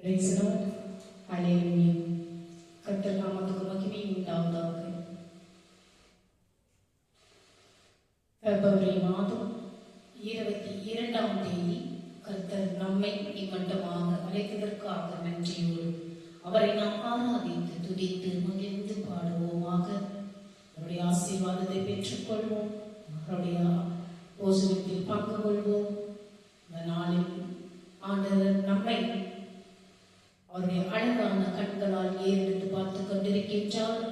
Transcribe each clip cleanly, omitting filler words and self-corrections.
Praise the Lord. Hallelujah. கர்த்தர் நாமத்துக்கு மகிமை உண்டாவதாக. பிப்ரவரி மாதம் 22ஆம் தேதி கர்த்தர் நம்மை இம்மட்டமாக அழைத்ததற்காக நன்றியோடு அவரை நாம் ஆராதித்து துதித்து மகிழ்ந்து பாடுவோமாக. அவருடைய ஆசீர்வாதத்தை பெற்றுக்கொள்வோம். அவருடைய போஜனத்தில் பங்கு கொள்வோம். இந்த நாளில் ஆண்டவர் நம்மை அவருடைய அழகான கண்களால் ஏறெடுத்து பார்த்து கொண்டிருக்கின்றார்.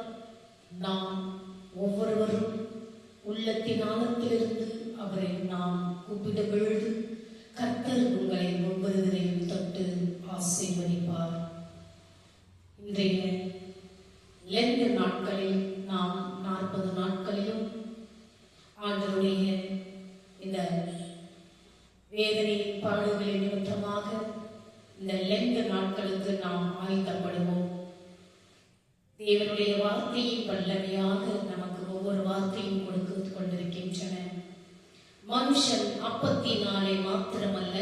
நாம் ஒவ்வொருவரும் உள்ளத்தின் ஆழத்திலிருந்து அவரை நாம் கூப்பிட விழுது கர்த்தர் உங்களை ஒவ்வொருவரையும் தொட்டு ஆசீர்வதிப்பார். இன்றைய லெந்து நாட்களில் நாம் 40 நாட்களிலும் ஆண்டவருடைய இந்த வேதனை பாடுகளின் நிமித்தமாக இந்த லெந்து நாட்களுக்கு நாம் ஆயத்தப்படுவோம். தேவனுடைய வார்த்தையின் வல்லமையாக நமக்கு ஒவ்வொரு வார்த்தையும் கொடுத்து கொண்டிருக்கின்றன. மனுஷன் அப்பத்தினாலே மாத்திரமல்ல,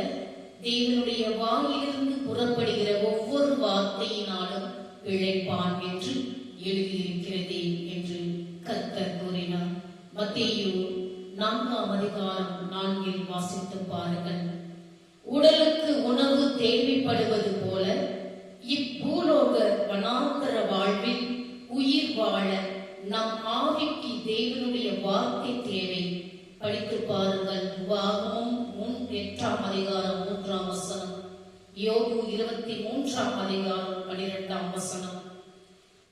தேவனுடைய வாயிலிருந்து புறப்படுகிற ஒவ்வொரு வார்த்தையினாலும் பிழைப்பான் என்று எழுதியிருக்கிறதே என்று கர்த்தர் கூறினார். மத்தேயு 4ஆம் அதிகாரம் 4இல் வாசித்து பாருங்கள். உடலுக்கு உணவு தேவைப்படுவது போல இப்பூலோக வனாந்தர வாழ்வில் உயிர் வாழ நம் ஆவிக்கு தேவனுடைய வார்த்தை தேவை. படித்து பாருங்கள். உபாகமம் 8ஆம் அதிகாரம் 3ஆம் வசனம், யோபு 23ஆம் அதிகாரம் 12ஆம் வசனம்.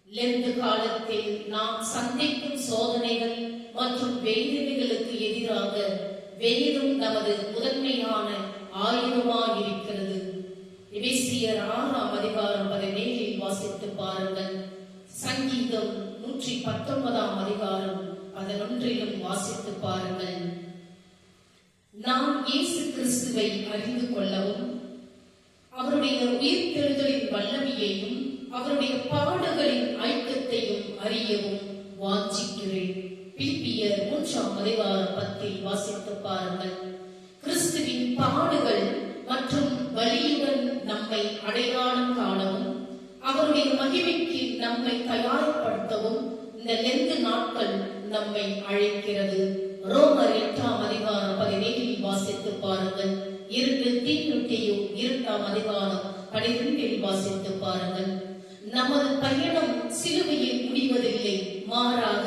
லெந்து காலத்தில் நாம் சந்திக்கும் சோதனைகள் மற்றும் வேதனைகளுக்கு எதிராக வேதம் நமது முதன்மையான ஆயுதமாயிருக்கிறது. எபேசியர் 6ஆம் அதிகாரம் 17இல் வாசித்து பாருங்கள். சங்கீதம் 119ஆம் அதிகாரம் 11இலும் வாசித்து பாருங்கள். நாம் இயேசு கிறிஸ்துவை அறிந்து கொள்ளவும் அவருடைய உயிர்த்தெழுதலின் வல்லமையையும் அவருடைய பாடுகளின் ஐக்கியத்தையும் அறியவும் வாஞ்சிக்கிறேன். பிலிப்பியர் 3ஆம் அதிகாரம் 10இல் வாசித்து பாருங்கள். கிறிஸ்துவின் பாடுகள் மற்றும் பலியுடன் நம்மை அடையாளம் காணவும் அவருடைய மகிமைக்கு நம்மை தயார்படுத்தவும் இந்த லெந்து நாட்கள் நம்மை அழைக்கிறது. ரோமர் 8ஆம் அதிகாரம் 17இல் வாசித்து பாருங்கள். 2 தீமோத்தேயு 2ஆம் அதிகாரம் 12இல் வாசித்து பாருங்கள். நமது பயணம் சிலுவையில் முடிவதில்லை, மாறாக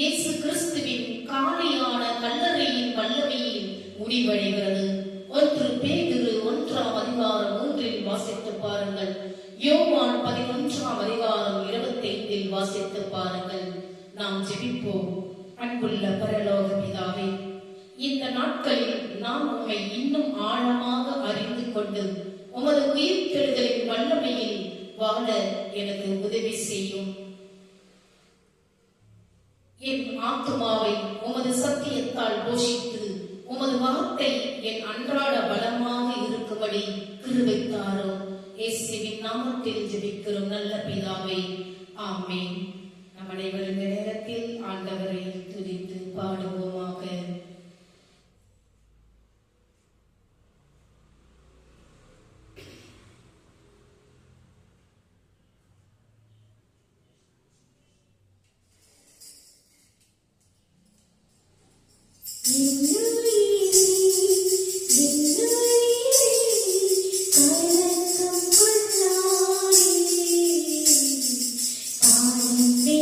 இயேசு கிறிஸ்துவின் காலியான கல்லறையின் வல்லமையில் முடிவடைகிறது. 1 பேதுரு 1ஆம் அதிகாரம் 3இல் வாசித்து பாருங்கள். யோவான் 11ஆம் அதிகாரம் 25இல் வாசித்து பாருங்கள். நாம் ஜெபிப்போம். அன்புள்ள பரலோக பிதாவே, இந்த நாட்களில் நாம் உம்மை இன்னும் ஆழமாக அறிந்து கொண்டு உமது உயிர்த்தெழுதலின் வல்லமையில் வாழ எனக்கு உதவி செய்யும். என் ஆத்துமாவை உமது சத்தியத்தால் போஷித்து உமது வார்த்தை என் அன்றாட பலமாக இருக்கும்படி கிருபை தாரும். இயேசுவின் நாமத்தில் ஜெபிக்கிறோம் நல்ல பிதாவே, ஆமென். நம் அனைவரும் இந்த நேரத்தில் ஆண்டவரை துதித்து பாடுவோமாக.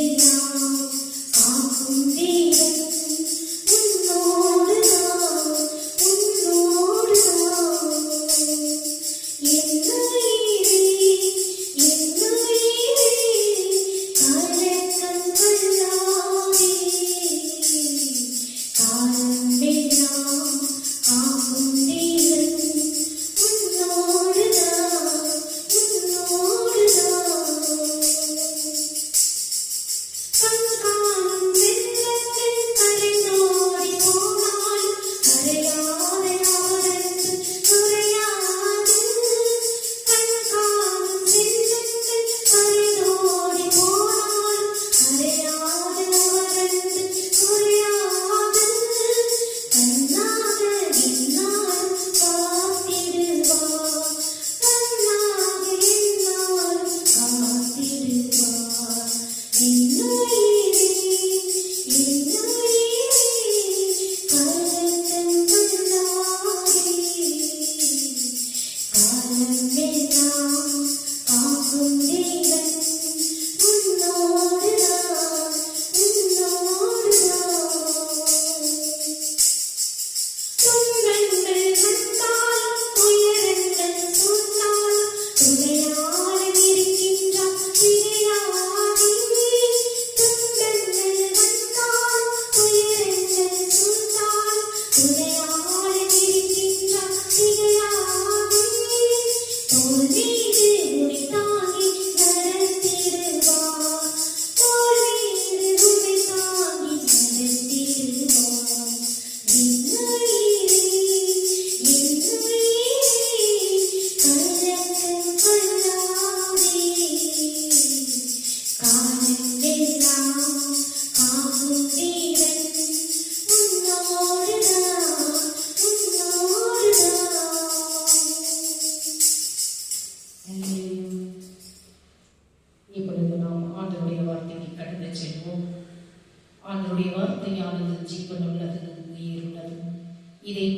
Now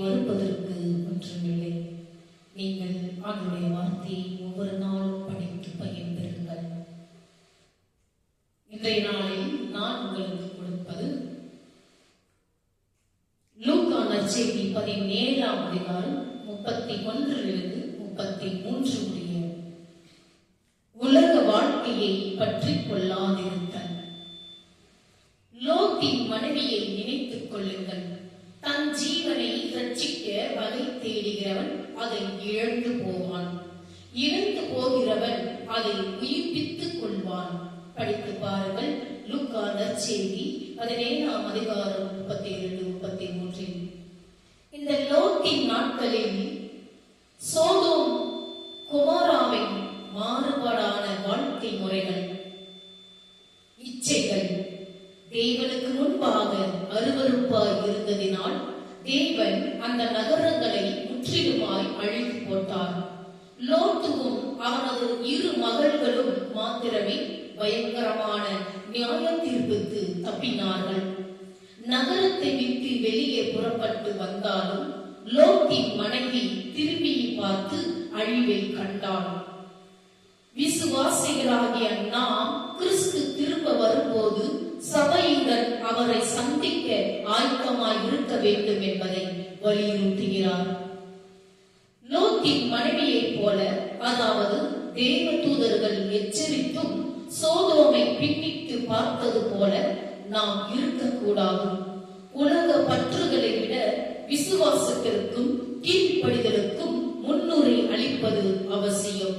மறுப்பதற்கு ஒன்றுமில்லை. நீங்கள் அவருடைய வார்த்தையை ஒவ்வொரு நாளும் படித்து பயன்பெறுங்கள். இன்றைய நாளில் நான் உங்களுக்கு கொடுப்பது லூக்கா நற்செய்தி 17ஆம் அதிகாரம் 31 33 முடிய உலக வாழ்க்கையை பற்றி கொள்ளாதிருத்தல். லோத்தின் மனைவியை நினைத்துக் கொள்ளுங்கள். தன் ஜீவனை ரட்சிக்க வகை தேடுகிறவன் அதை இழந்து போவான், இழந்து போகிறவன் அதை உயிர்ப்பித்துக் கொள்வான். படித்து பாருங்கள். லூக்கா நற்செய்தி 17ஆம் அதிகாரம் 32-33. இந்த லோத்தின் நாட்களில் சோதோம் குமாராவின் மாறுபாடான வாழ்க்கை முறைகள், இச்சைகள் தேவனுக்கு முன்பாக அருவருப்பாய் இருந்ததினால் தேவன் அந்த நகரங்களை முற்றிலுமாய் அழித்து போட்டார். லோத்துவும் அவனது 2 மகள்களும் மாத்திரமே பயங்கரமான நியாய தீர்ப்புக்கு தப்பினார்கள். நகரத்தை விட்டு வெளியே புறப்பட்டு வந்தாலும் லோத்தின் மனைவி திரும்பி பார்த்து அழிவை கண்டாள். விசுவாசிகளாகிய நாம் கிறிஸ்து திரும்ப வரும்போது சபையுடன் அவரை சந்திக்க ஆயத்தமாய் இருக்க வேண்டும் என்பதை வலியுறுத்துகிறார். லோத்தின் மனைவியைப் போல, அதாவது தேவ தூதர்கள் எச்சரித்தும் சோதோமை பின்னிட்டு பார்த்தது போல நாம் இருக்கக்கூடாது. உலக பற்றுகளை விட விசுவாசத்திற்கும் கீழ்ப்படிதலுக்கும் முன்னுரை அளிப்பது அவசியம்.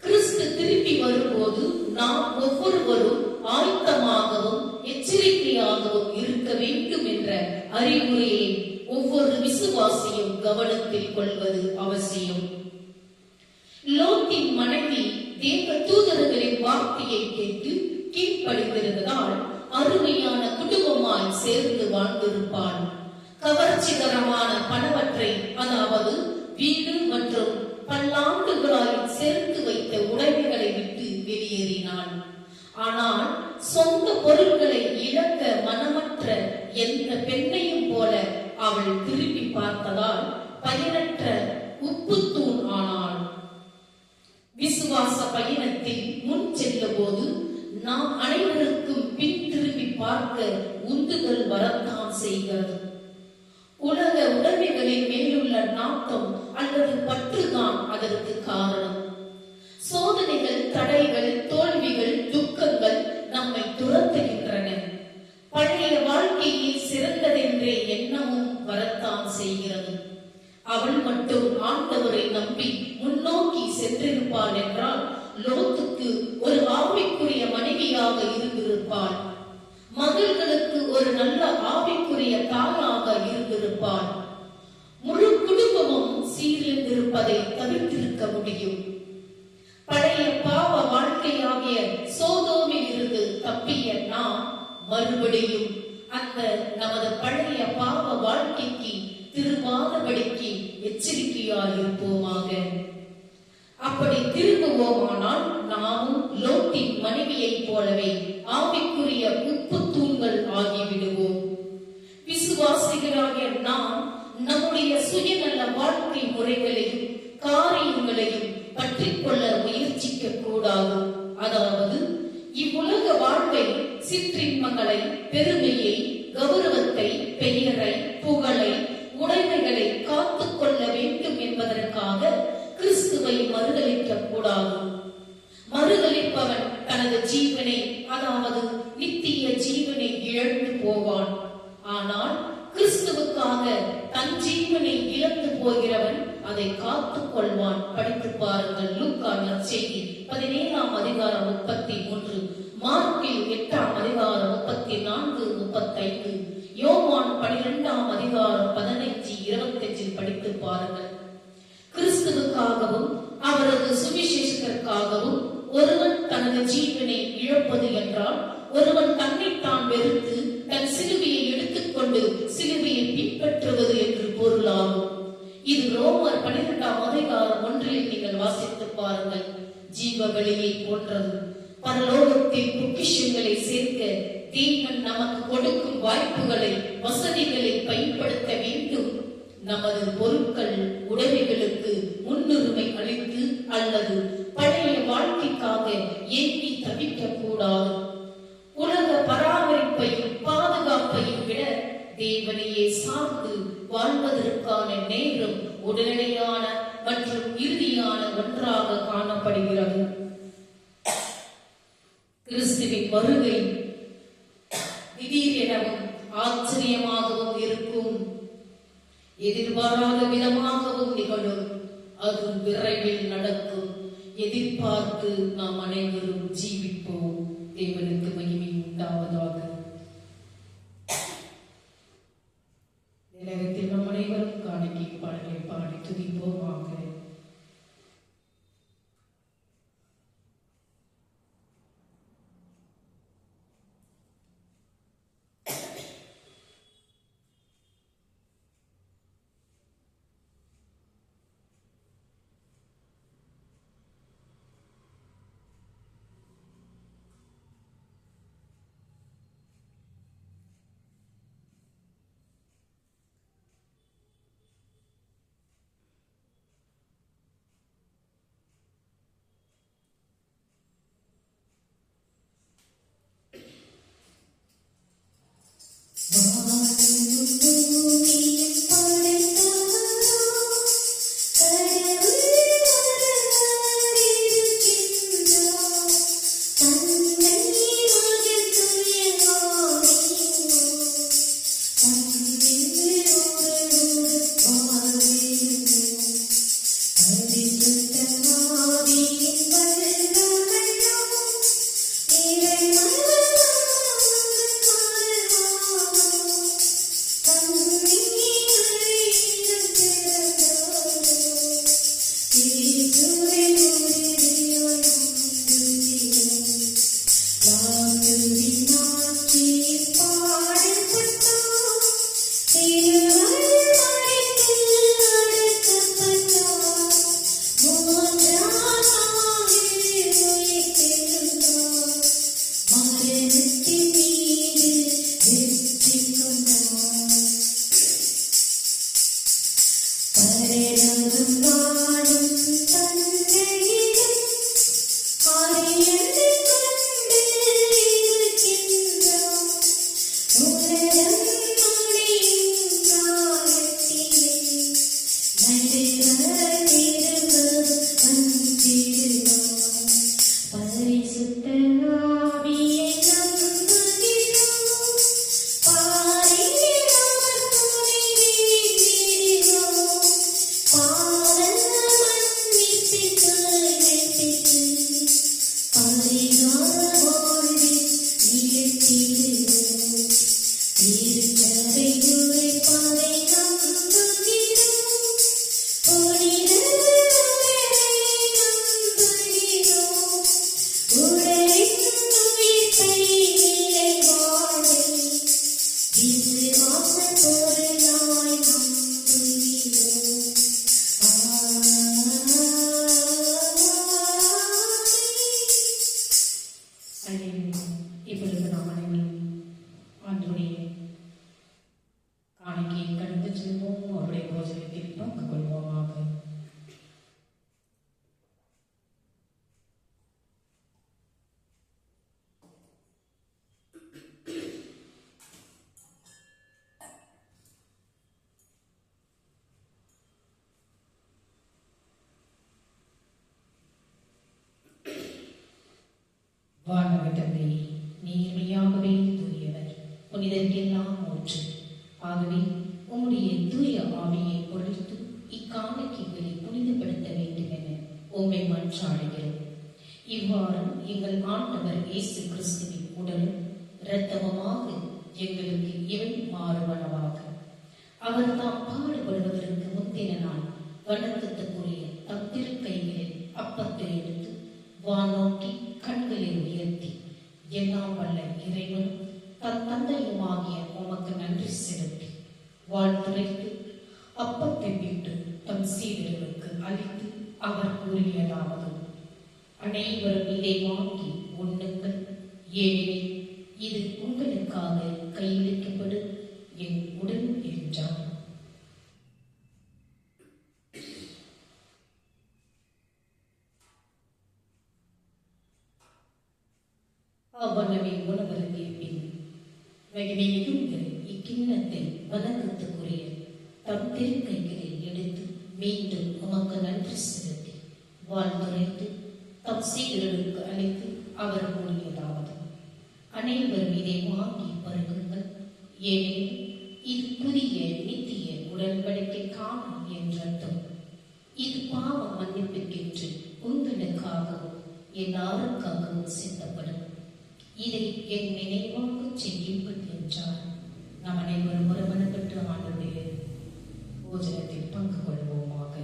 கிறிஸ்து திரும்பி வரும்போது நாம் ஒவ்வொருவரும் ஆயத்தமாகவும் எச்சரிக்கையாகவும் இருக்க வேண்டும் என்ற அறிவுரையை ஒவ்வொரு விசுவாசியும் கவனத்தில் கொள்வது அவசியம். லோத்தின் மனைவி தேவ தூதர்களின் வார்த்தையை கேட்டு கீழ்ப்படிந்திருந்ததால் அருமையான குடும்பமாய் சேர்ந்து வாழ்ந்திருப்பாள். கவர்ச்சிகரமான பணவற்றை, அதாவது வீடு மற்றும் பல்லாண்டுகளாய் சேர்த்து வைத்த உடைமைகளை விட்டு வெளியேறினாள். ஆனால் சொந்த பொருட்களை இழக்க மனமற்ற எந்த பெண்ணையும் போல அவள் திரும்பி பார்த்ததால் பயனற்ற உப்புத்தூண் ஆனாள். விசுவாச பயணத்தில் முன் செல்ல போது நாம் அனைவருக்கும் பின் திரும்பி பார்க்க உந்துதல் வரத்தான் செய்கிறது. உலக உடைமைகளின் மேலுள்ள நாட்டம் அல்லது பற்றுதான் அதற்கு காரணம். சோதனைகள், தடைகள், தோல்விகள், துக்கங்கள் நம்மை துரத்துகின்றன. பழைய வாழ்க்கையில் சிறந்ததென்றே எண்ணமும் வரத்தான் செய்கிறது. அவள் மட்டும் ஆண்டவரை நம்பி முன்னோக்கி சென்றிருப்பாள் என்றால் லோத்துக்கு ஒரு ஆவிக்குரிய மனைவியாக இருந்திருப்பாள். மகள்களுக்கு ஒரு நல்ல ஆவிக்குரிய தாயாக இருந்திருப்பாள். முழு குடும்பமும் சீரழிந்திருப்பதை தவிர்த்திருக்க முடியும். பழைய பாவ வாழ்க்கையாகிய சோதோமில் இருந்து தப்பிய நாம் மறுபடியும் அந்த நமது பழைய பாவ வாழ்க்கைக்கு திரும்பாதபடிக்கு எச்சரிக்கையாயிருப்போமாக. அப்படி திரும்புவோமானால் நாமும் லோத்தின் மனைவியைப் போலவே ஆவிக்குரிய உப்பு தூண்கள் ஆகிவிடுவோம். விசுவாசிகளாகிய நாம் நம்முடைய சுயநல வாழ்க்கை முறைகளையும் காரியங்களையும் பற்றிக்கொள்ள முயற்சிக்க கூடாது. அதாவது இவ்வுலக வாழ்க்கை சிற்றின்பங்களை, பெருமையை, கௌரவத்தை, பெயரை, புகழை, உடைமைகளை காத்துக் கொள்ள வேண்டும் என்பதற்காக கிறிஸ்துவை மறுதலிக்க கூடாது. மறுதலிப்பவன் தனது ஜீவனை, அதாவது நித்திய ஜீவனை இழந்து போவான். ஆனால் கிறிஸ்துவுக்காக தன் ஜீவனை இழந்து போகிறவன் அதை காத்துக் கொள்வான். படித்து பாருங்கள். லூக்கா நற்செய்தி 17ஆம் அதிகாரம் 33, மார்க்கில் 8ஆம் அதிகாரம் 34-35, யோவான் 12ஆம் அதிகாரம் 15-25 படித்து பாருங்கள். கிறிஸ்துவுக்காகவும் அவரது சுவிசேஷத்திற்காகவும் ஒருவன் தனது ஜீவனை இழப்பது என்றால் ஒருவன் தன்னைத்தான் வெறுத்து தன் சிலுவையை எடுத்துக்கொண்டு சிலுவையை பின்பற்றுவது என்று பொருளாகும். இது ரோமர் 12ஆம் அதிகாரம் 1 நீங்கள் வாசித்து பாருங்கள். ஜீவ பலியை போன்றது. பரலோகத்தில் பொக்கிஷங்களை சேர்க்க தேவன் நமக்கு கொடுக்கும் வாய்ப்புகளை, வசதிகளை பயன்படுத்த வேண்டும். நமது பொருட்கள் உடைமைகளுக்கு முன்னுரிமை அளித்து அல்லது பழைய வாழ்க்கைக்காக ஏங்கி தவிக்க கூடாது. உலக பராமரிப்பையும் பாதுகாப்பையும் விட தேவனையே சார்ந்து வாழ்வதற்கான நேரம் உடனடியான மற்றும் இறுதியான ஒன்றாக காணப்படுகிறது. கிறிஸ்துவின் வருகை திடீரெனவும் ஆச்சரியமாகவும் இருக்கும், எதிர்பாராத விதமாகவும் நிகழும். அது விரைவில் நடக்கும். எதிர்பார்த்து நாம் அனைவரும் ஜீவிப்போம். தேவனுக்கு மகிமை உண்டாவதாக. நேரத்தில் நம் அனைவரும் காணிக்கை பாடலை பாடி துதிப்போமாக. வானவர் தந்தையே, நீர்மையாகவே தூயவர், புனிதர்க்கெல்லாம் ஊற்று. ஆகவே உம்முடைய தூய ஆவியை பொறுத்து இக்காணிக்கைகளை புனிதப்படுத்த வேண்டும் என உம்மை மன்றாடுகிறோம். இவ்வாறு எங்கள் ஆண்டவர் இயேசு கிறிஸ்துவின் உடலும் இரத்தமுமாக எங்களுக்கு இவை மாறுவனவாக. அவர் தாம் பாடுபடுவதற்கு முந்தின நாள் வணக்கத்துக்குரிய தம் திருக்கைகளில் அப்பத்தை எடுத்து வானோக்கி கண்களை உயர்த்தி, எல்லாம் வல்ல இறைவன் தன் தந்தையுமாகிய உமக்கு நன்றி செலுத்தி வாழ்த்துரைத்து அப்பத்தை விட்டு தம் சீடர்களுக்கு அளித்து அவர் கூறியதாவது: அனைவரும் இதை வாங்கி உண்ணுங்கள், ஏனெனில் இது உங்களுக்காக கையளிக்கப்படும் என் உடல் என்றார். அவ்வளவே உணவருந்திய பின் மகிமையுங்க இக்கிண்ணத்தை வணக்கத்துக்குரிய தம் திருக்கைகளை எடுத்து மீண்டும் உமக்கு நன்றி செலுத்தி வாழ்ந்துரைத்து தம் சீடர்களுக்கு அளித்து அவர் கூறியதாவது: அனைவரும் இதை வாங்கி பருகுங்கள், ஏனெனில் இது புதிய நித்திய உடன்படிக்கைக்கான என்றர்த்தம். இது பாவ மன்னிப்புக்கென்று உங்களுக்காகவும் எல்லாருக்காகவும் சிந்தப்படும். இதை என் நினைவாக செய்யுங்கள் என்றார். நாம் அனைவரும் ஒருமனப்பட்டு ஆண்டுடைய போஜனத்தில் பங்கு கொள்வோமாக.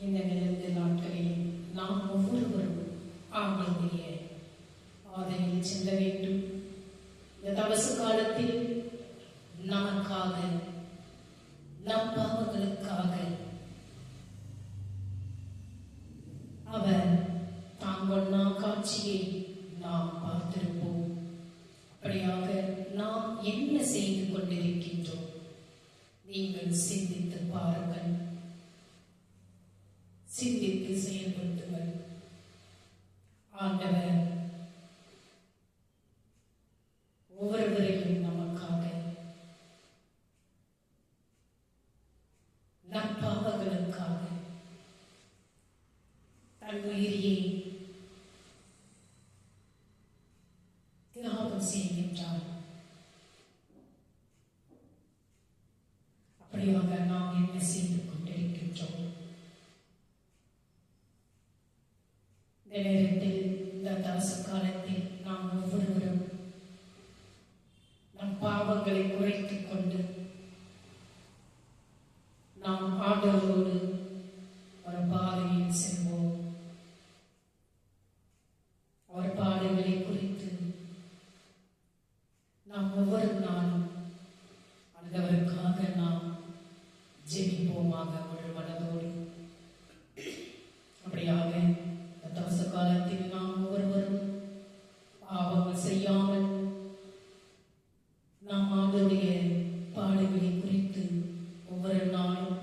இந்த நிலந்த நாட்களில் நாம் ஒவ்வொருவரும் ஆண்டவருடைய ஆதரவில் செல்ல வேண்டும். இந்த தபசு காலத்தில் நமக்காக, நம் பாவங்களுக்காக அவர் தாங்கொன்னா காட்சியை நாம் பார்த்திருப்போம். அப்படியாக நாம் என்ன செய்து கொண்டிருக்கின்றோம்? நீங்கள் சிந்தித்து பாருங்கள், சிந்தித்து செயல்படுத்துங்கள். ஆண்டவர் ஒவ்வொருவரையும் நமக்காக, நம் பாவங்களுக்காக தன் உயிரியை தியாகம் செய்கின்றார். அப்படியாக நாம் என்ன செய்து கொண்டிருக்கின்றோம்? இந்த நேரத்தில், இந்த தவச காலத்தில் நாம் ஒவ்வொருவரும் நம் பாவங்களை குறைத்துக் கொண்டு நாம் ஆண்டவரோடு ஒரு பாதையில் செல்வோம். அவர் பாடுகளை குறித்து நாம் ஒவ்வொரு நாளும் ஆண்டவருக்காக நாம் ஜெபிப்போமாக ஒரு மனதோடு. அப்படியாக தவச காலத்தில் நாம் ஒவ்வொருவரும் பாவங்கள் செய்யாமல் நாம் ஆண்டவருடைய பாடுகளை குறித்து ஒவ்வொரு நாளும்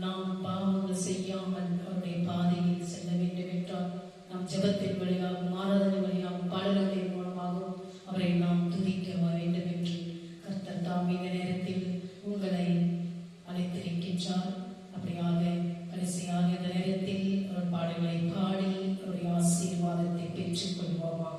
நாம் பாவங்கள் செய்யாமல் அவருடைய பாதையில் செல்ல வேண்டும் என்றால் நாம் ஜெபத்தின் வழியாகவும் ஆராதனை வழியாகவும் பாடல்களின் மூலமாகவும் அவரை நாம் துதிக்க வேண்டும் என்று கர்த்தர் தாம் இந்த நேரத்தில் உங்களை அழைத்திருக்கின்றார். அப்படியாக கடைசியாக இந்த நேரத்தில் அவர் பாடல்களை பாடி அவருடைய ஆசீர்வாதத்தை பெற்றுக் கொள்வோமாக.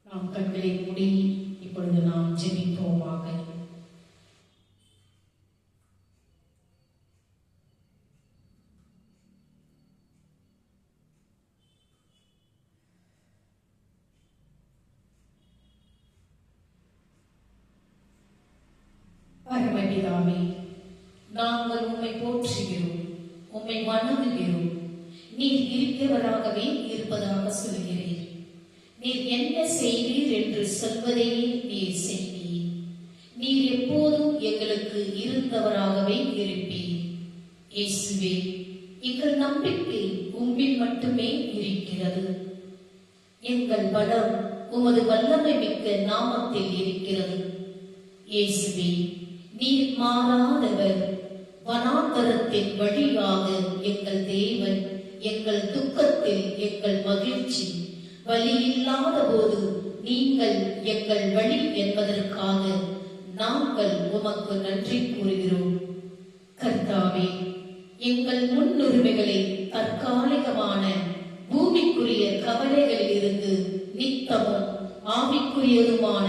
நாம் கண்களை மூடி இப்பொழுது நாம் ஜெபிப்போமாக. பரமபிதாவே, நாங்கள் உம்மை போற்றுகிறோம், உம்மை வணங்குகிறோம். நீர் இருக்கிறவராகவே இருப்பதாக சொல்கிறீர். நீர் என்ன செய்வீர் என்று சொல்வதையே நீர் செய்வீர். நீர் எப்போதும் எங்களுக்கு இருந்தவராகவே இருப்பீர். இயேசுவே, எங்கள் நம்பிக்கை உம்மில் மட்டுமே இருக்கிறது. எங்கள் பலம் உமது வல்லமை மிக்க நாமத்தில் இருக்கிறது. இயேசுவே, நீர் மாறாதவர். வனாந்தரத்தின் வழியாக எங்கள் தேவன், எங்கள் துக்கத்தில் எங்கள் மகிழ்ச்சி, வலி இல்லாத போது நீங்கள் எங்கள் வழி என்பதற்காக நாங்கள் உமக்கு நன்றி கூறுகிறோம். கர்த்தாவே, எங்கள் முன்னுரிமைகளை தற்காலிகமான பூமிக்குரிய கவலைகளில் இருந்து நித்தமும் ஆவிக்குரியதுமான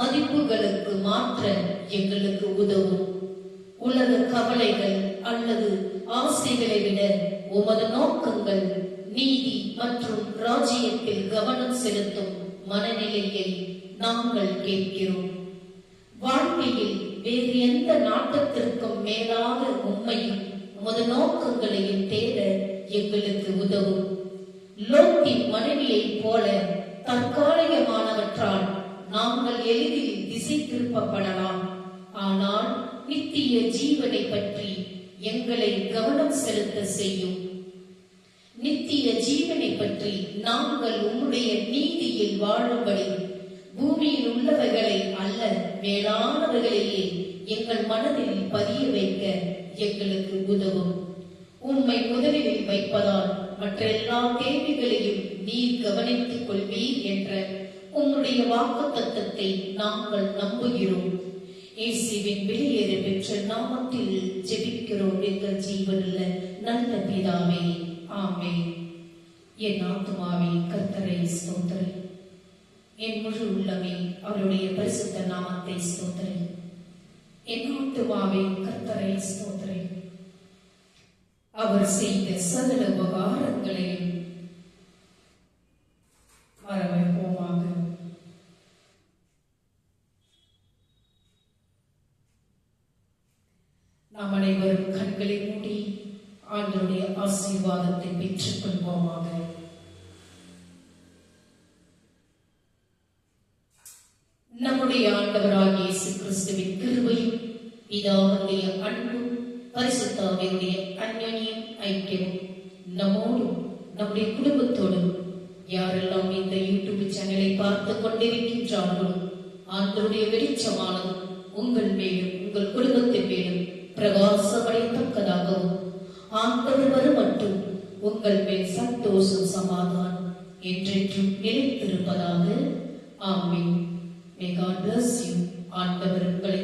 மதிப்புகளுக்கு மாற்ற எங்களுக்கு உதவும். உலக கவலைகள் அல்லது ஆசைகளை விட உமது நோக்கங்கள், நீதி மற்றும் ராஜ்யத்தில் கவனம் செலுத்தும் மனநிலையை நாங்கள் கேட்கிறோம். வாழ்க்கையில் வேறு எந்த நாட்டத்திற்கும் மேலாக உம்மையும் உமது நோக்கங்களையும் தேட எங்களுக்கு உதவும். லோத்தின் மனைவியைப் போல தற்காலிகமானவற்றால் நாங்கள் எளிதில் திசை திருப்பப்படலாம். ஆனால் நித்திய ஜீவனை பற்றி எங்களை கவனம் செலுத்த செய்யும். நித்திய ஜீவனை பற்றி நாங்கள் உம்முடைய நீதியில் வாழும்படி பூமியில் உள்ளவைகளை அல்ல, மேலானவைகளையே எங்கள் மனதில் பதிய வைக்க எங்களுக்கு உதவும். உம்மை முதலில் வைப்பதால் மற்ற எல்லா கேள்விகளையும் நீர் கவனித்துக் கொள்வீர் என்ற உம்முடைய வாக்குத்தத்தத்தை நாங்கள் நம்புகிறோம். இயேசுவின் வெளியேற பெற்ற நாமத்தில் ஜெபிக்கிறோம் எங்கள் ஜீவனுள்ள நல்ல பிதாவே, ஆமென். என் ஆத்துமாவே கர்த்தரை ஸ்தோத்திரி, என் முழு உள்ளமே அவருடைய பரிசுத்த நாமத்தை ஸ்தோத்திரி. என் ஆத்துமாவே கர்த்தரை ஸ்தோத்திரி, அவர் செய்த சகல உபகாரங்களையும் வரவேற்போமாக. நாம் அனைவரும் கண்களை மூடி ஆண்டவருடைய ஆசீர்வாதத்தை பெற்றுக் கொள்வோமாக. நம்முடைய ஆண்டவராகிய இயேசு கிறிஸ்துவின் கிருபையும் பிதாவுடைய அன்பும் பரிசுத்த ஆவியுடைய அன்யோன்யம் ஐக்கியமும் நம்மோடும் நம்முடைய குடும்பத்தோடும் யாரெல்லாம் இந்த யூடியூப் சேனலை பார்த்து கொண்டிருக்கின்றார்களோ ஆண்டவருடைய வெளிச்சமானது உங்கள் மேலும் உங்கள் குடும்பத்தின் மேலும் பிரகாசமடையத்தக்கதாகவும் ஆண்டவர் வரும் மட்டும் உங்கள் மேல் சந்தோஷம் சமாதானம் என்றென்றும் நிலைத்திருப்பதாக. ஆமென். May God bless you. ஆண்டவர் உங்களை